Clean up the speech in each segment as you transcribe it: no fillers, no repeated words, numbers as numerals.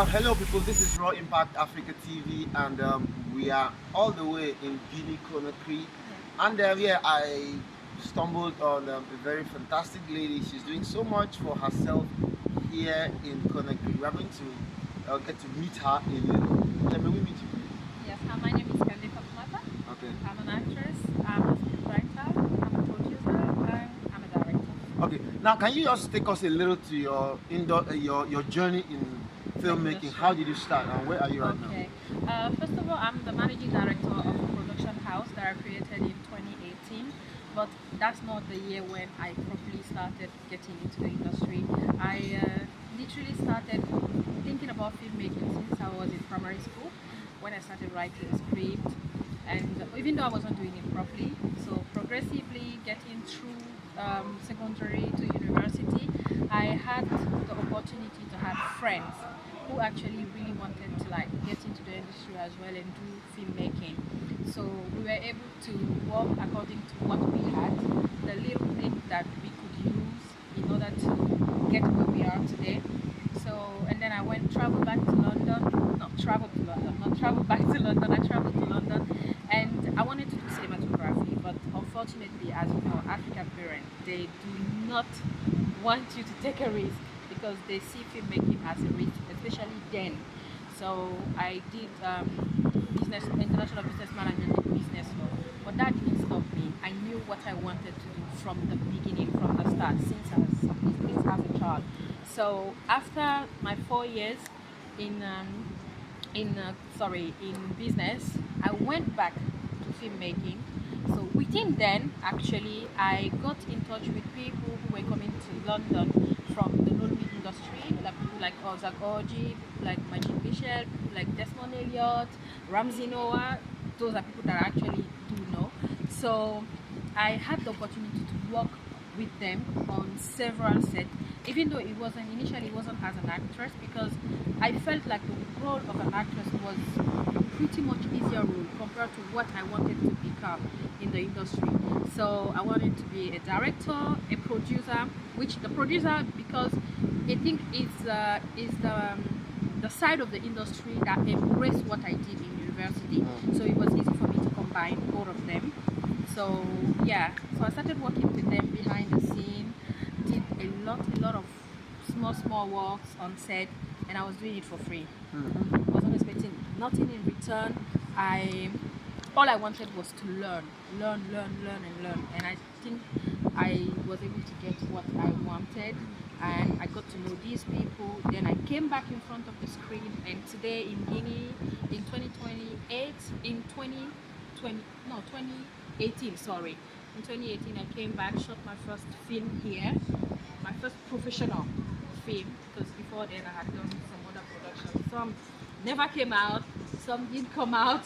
Hello people, this is Raw Impact Africa TV, and we are all the way in Guinea Conakry. And I stumbled on a very fantastic lady. She's doing so much for herself here in Conakry. We are going to get to meet her a little. Yeah, may we meet you, please? Yes, my name is Guinea Conakry. Okay. I'm an actress, I'm a scriptwriter, I'm a producer, and I'm a director. Okay. Now, can you just take us a little to your your journey in filmmaking? How did you start, and where are you right now? Okay. First of all, I'm the managing director of a production house that I created in 2018. But that's not the year when I properly started getting into the industry. I literally started thinking about filmmaking since I was in primary school, when I started writing a script, and even though I wasn't doing it properly, so progressively getting through secondary to university, I had the opportunity to have friends who actually really wanted to like get into the industry as well and do filmmaking. So we were able to work according to what we had, the little thing that we could use in order to get where we are today. So, and then I went travel back to London, not travel to London, not travel back to London, I traveled to London, and I wanted to do cinematography, but unfortunately, as you know, African parents, they do not want you to take a risk because they see filmmaking as a risk, especially then. So I did business, international business management, and business law, but that didn't stop me. I knew what I wanted to do from the beginning, from the start, since as a child. So after my 4 years in in business, I went back to filmmaking. So within then, actually, I got in touch with people who were coming to London from the Nollywood industry, like people like Ozak Orji, people like Majid Michel, people like Desmond Elliott, Ramsey Noah. Those are people that I actually do know. So I had the opportunity to work with them on several sets, even though it wasn't as an actress, because I felt like the role of an actress was pretty much easier role compared to what I wanted to become in the industry. So I wanted to be a director, a producer, which the producer, because I think is the side of the industry that embraced what I did in university. So it was easy for me to combine both of them. So yeah, so I started working with them behind the scene, did a lot of small works on set, and I was doing it for free. Wasn't expecting nothing in return. I all I wanted was to learn, and I think I was able to get what I wanted, and I got to know these people. Then I came back in front of the screen, and today in Guinea, in 2028, in 2020, no 2018, sorry, in 2018 I came back, shot my first film here, my first professional film, because before then I had done some other productions. Some never came out, some did come out.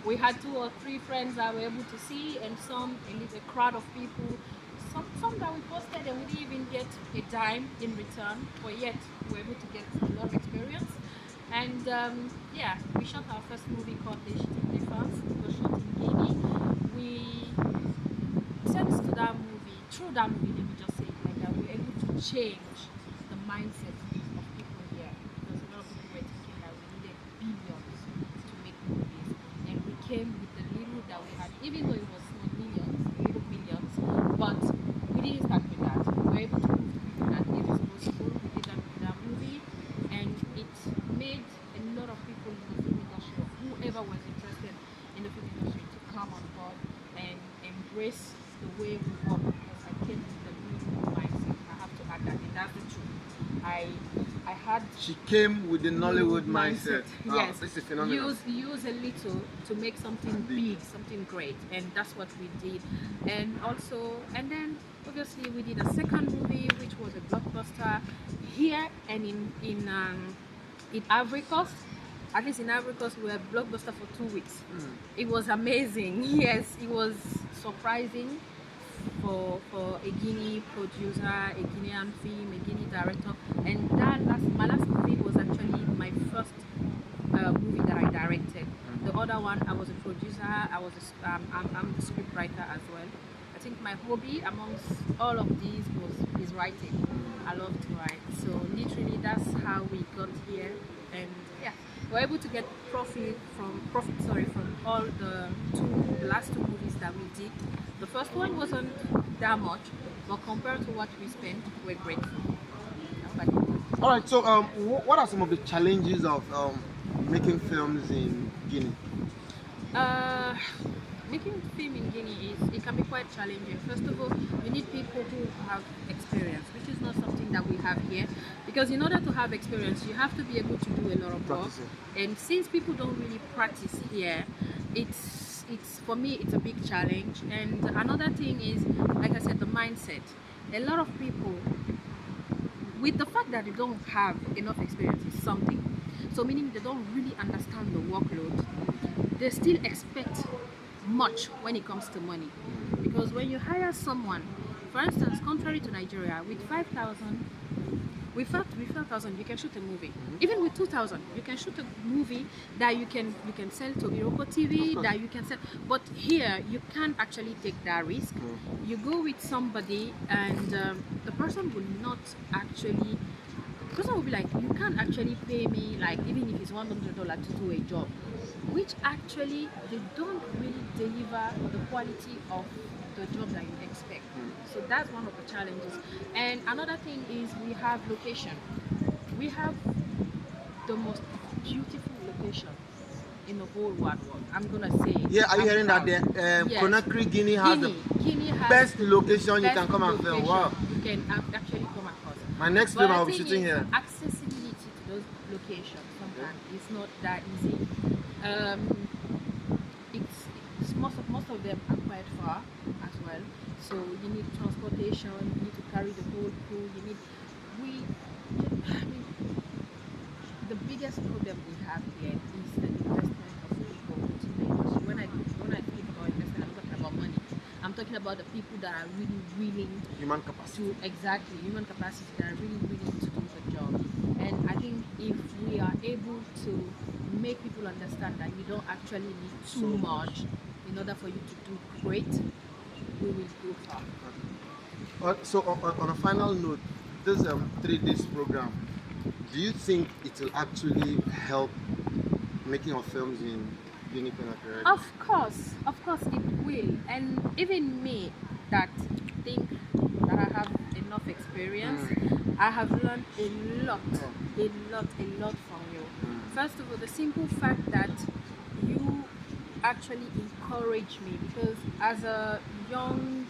We had 2 or 3 friends that were able to see, and some a crowd of people. Some that we posted and we didn't even get a dime in return, but yet we were able to get a lot of experience. And yeah, we shot our first movie called Legitime Defense. It was shot in Guinea. We, thanks to that movie, through that movie, let me just say it like that, we were able to change the mindset of people here, because a lot of people were thinking that we needed billions to make movies, and we came with the little that we had, even though it was not millions, little millions, but we didn't start with that. We were able to prove to people that it is possible. We did that with that movie, and it made a lot of people in the film industry, or whoever was interested in the film industry, to come on board and embrace the way we work, because I came with the new mindset. I have to add that, and that's the truth. I had She came with the Nollywood mindset. Yes, This is phenomenal. use a little to make something big, something great, and that's what we did. And also, and then obviously we did a second movie, which was a blockbuster here and in Ivory Coast. At least in Ivory Coast, we were a blockbuster for 2 weeks. It was amazing. Yes, it was surprising for a Guinea producer, a Guinean film, a Guinea director, and my last movie was actually my first movie that I directed. The other one, I was a producer. I'm the script writer as well. I think my hobby amongst all of these is writing. I love to write. So literally, that's how we got here. and yeah, we're able to get profit, sorry, from all the last two movies that we did. The first one wasn't that much, but compared to what we spent, we're grateful. I hope I did. All right. So, what are some of the challenges of making films in Guinea? Uh, Making film in Guinea it can be quite challenging. First of all, you need people who have experience, which is not something that we have here. Because in order to have experience, you have to be able to do a lot of work. Practicing. And since people don't really practice here, it's for me it's a big challenge. And another thing is, like I said, the mindset. A lot of people, with the fact that they don't have enough experience, is something. So meaning they don't really understand the workload. They still expect much when it comes to money, because when you hire someone, for instance, contrary to Nigeria, with 5,000, with 5,000 you can shoot a movie. Even with 2,000 you can shoot a movie that you can sell to Iroko TV, that you can sell. But here you can't actually take that risk. You go with somebody and the person will not actually, the person will be like, you can't actually pay me like even if it's $100 to do a job, which actually they don't really deliver the quality of the job that you expect. So that's one of the challenges. And another thing is we have location. We have the most beautiful location in the whole wide world. I'm gonna say it. Yeah, are you I'm hearing that? proud. There, Yes. Conakry, Guinea has Guinea the has best location you best can come and film. location Wow. you can actually come across. My next But film the I'll be thing shooting is, here. accessibility to those locations sometimes is not that easy. Um, most of them are quite far as well. So you need transportation. You need to carry the whole crew. You need I mean, the biggest problem we have here is the investment of people into the industry. When I think about investment, I'm talking about money. I'm talking about the people that are really willing Human capacity. to exactly human capacity that are really willing to do the job. And I think if we are able to make people understand that you don't actually need too much in order for you to do great, we will go far. So, on a final note, this 3 days program, do you think it will actually help making of films in Guinea Conakry? Of course it will. And even me that think that I have enough experience, I have learned a lot from you. First of all, the simple fact that you actually encourage me, because as a young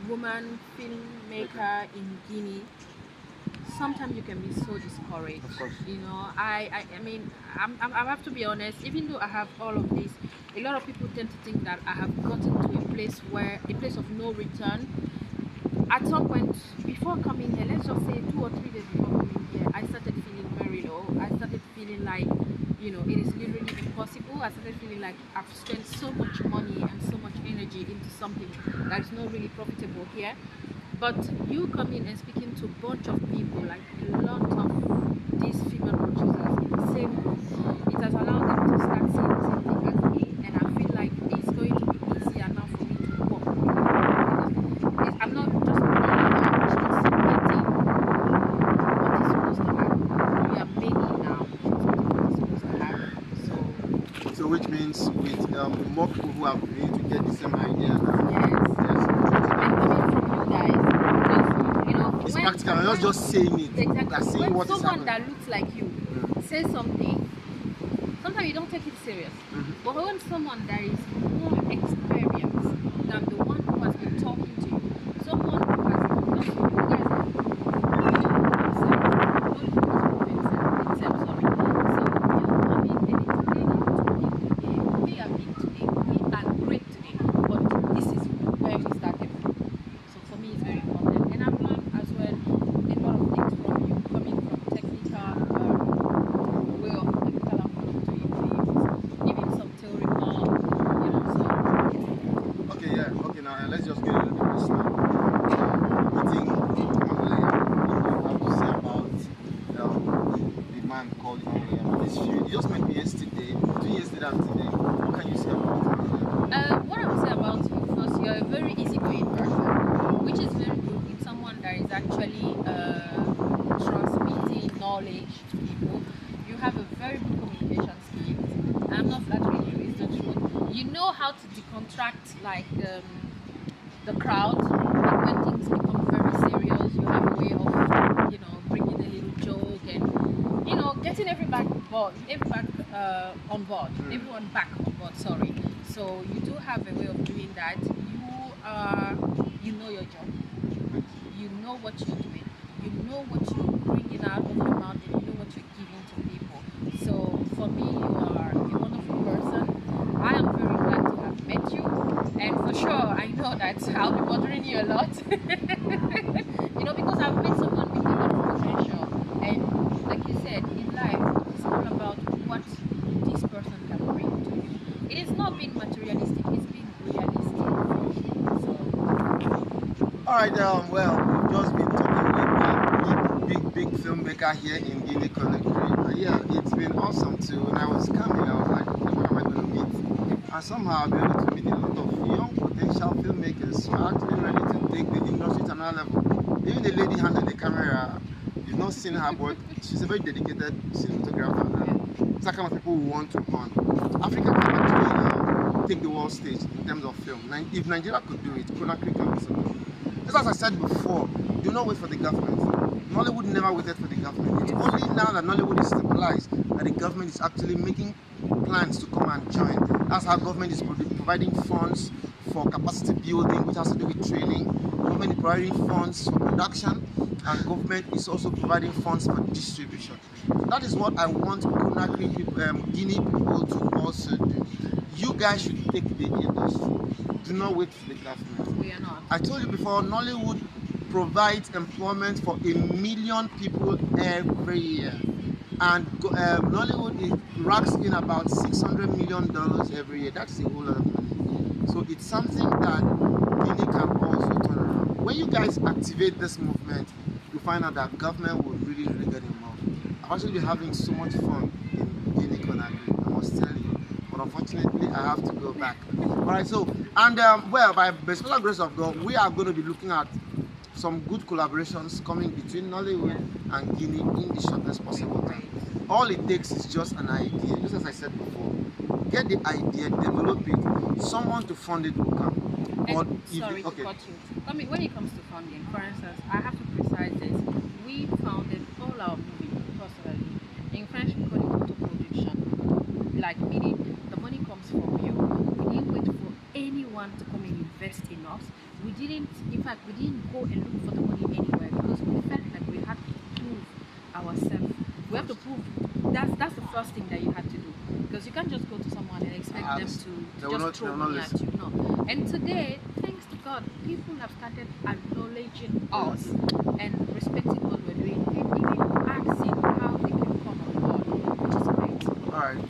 woman filmmaker in Guinea, sometimes you can be so discouraged. Of course. You know, I mean, I have to be honest. Even though I have all of this, a lot of people tend to think that I have gotten to a place of no return. At some point before coming here, let's just say 2 or 3 days before coming here, I started feeling very low. I started feeling like, you know, it is literally impossible. I started feeling like I've spent so much money and so much energy into something that is not really profitable here. But you come in and speaking to a bunch of people, like a lot of these female producers in the same room, it has allowed them to start seeing the same thing as me, and I feel like it's going to be easier now for me to work with them. Because I'm not just waiting what is supposed to happen. We are making now what is supposed to happen. So, which means with more people who are willing to get the same idea. Yes. And coming from you guys, because you know, It's practical. You're not just saying it. You are exactly. saying When what is someone happening. that looks like you says something, sometimes you don't take it serious. But when someone that is more experienced than the one who has been talking to you, someone who has not you guys have themselves, sorry. So you come in and it's ready to make the game. We are big today, we are great today, but this is where we started from. So for me it's very important. And I've learned as well a lot of things from you, coming from technical way of technical approach to films, even some theoretical, you know, so Okay, yeah. Okay, now let's just get a little bit you know how to decontract like the crowd. Like when things become very serious, you have a way of bringing a little joke and getting everyone back on board. Sorry. So you do have a way of doing that. You know your job. You know what you're doing. You know what you're bringing out of your mouth, and you know what you're giving to people. So for me, you are a wonderful person. I am very glad to have met you, and for sure, I know that I'll be bothering you a lot. Because I've met someone with a lot of potential, and like you said, in life, it's all about what this person can bring to you. It is not being materialistic; it's being realistic. So, All right, well, we've just been talking with a big filmmaker here in Guinea Conakry. Yeah, it's been awesome too. When I was coming, I was like, okay, what am I going to meet? And somehow I'll be able to meet a lot of young potential filmmakers who are actually ready to take the industry to another level. Even the lady handling the camera, you've not seen her, but she's a very dedicated cinematographer. It's that kind of people we want to on. Africa can actually take the world stage in terms of film. If Nigeria could do it, Conakry can also. Just as I said before, do not wait for the government. Nollywood never waited for the government. It's only now that Nollywood is stabilized that the government is actually making plans to come and join. That's how government is providing funds for capacity building, which has to do with training. Government is providing funds for production, and government is also providing funds for distribution. That is what I want Conakry people, Guinea people to also do. You guys should take the industry. Do not wait for the government. we are not. I told you before, Nollywood provides employment for 1 million people every year. And Nollywood racks in about $600 million every year. That's a whole lot of money. So it's something that Guinea can also turn around. When you guys activate this movement, you find out that government will really get involved. I've actually been having so much fun in Guinea Conakry, I must tell you. But unfortunately, I have to go back. Alright, so, and well, by the special grace of God, we are going to be looking at some good collaborations coming between Nollywood and Guinea in the shortest possible time. All it takes is just an idea, just as I said before. Get the idea, develop it, someone to fund it will come. But Sorry to cut you. I mean, when it comes to funding, for instance, I have to precise this. We founded all our movies personally. In French, we call it auto-production. Like, meaning the money comes from you. We didn't wait for anyone to come and invest in us. In fact, we didn't go and look for the money anywhere because we felt like we had to prove ourselves. We have to prove. That's the first thing that you had to do, because you can't just go to someone and expect them to just throw money at you. No. And today, thanks to God, people have started acknowledging us and respecting what we're doing, and even asking how they can come on board, which is great. All right.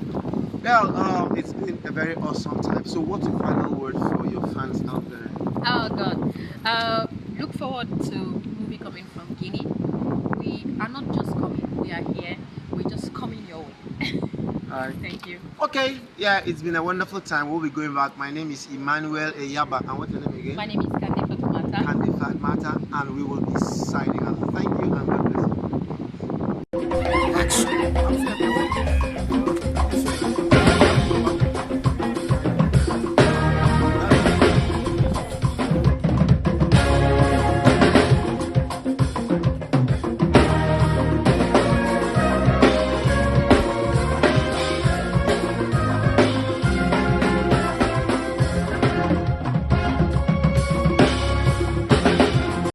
Well, it's been a very awesome time. So, what's your final word for your fans out there? Oh God! Look forward to movie coming from Guinea. We are not just coming; we are here. We're just coming your way. All right. Thank you. Okay. Yeah, it's been a wonderful time. We'll be going back. My name is Emmanuel Eyaba, and what's your name again? My name is Kande Fatumata. Kande Fatmata, and we will be signing out. Thank you and good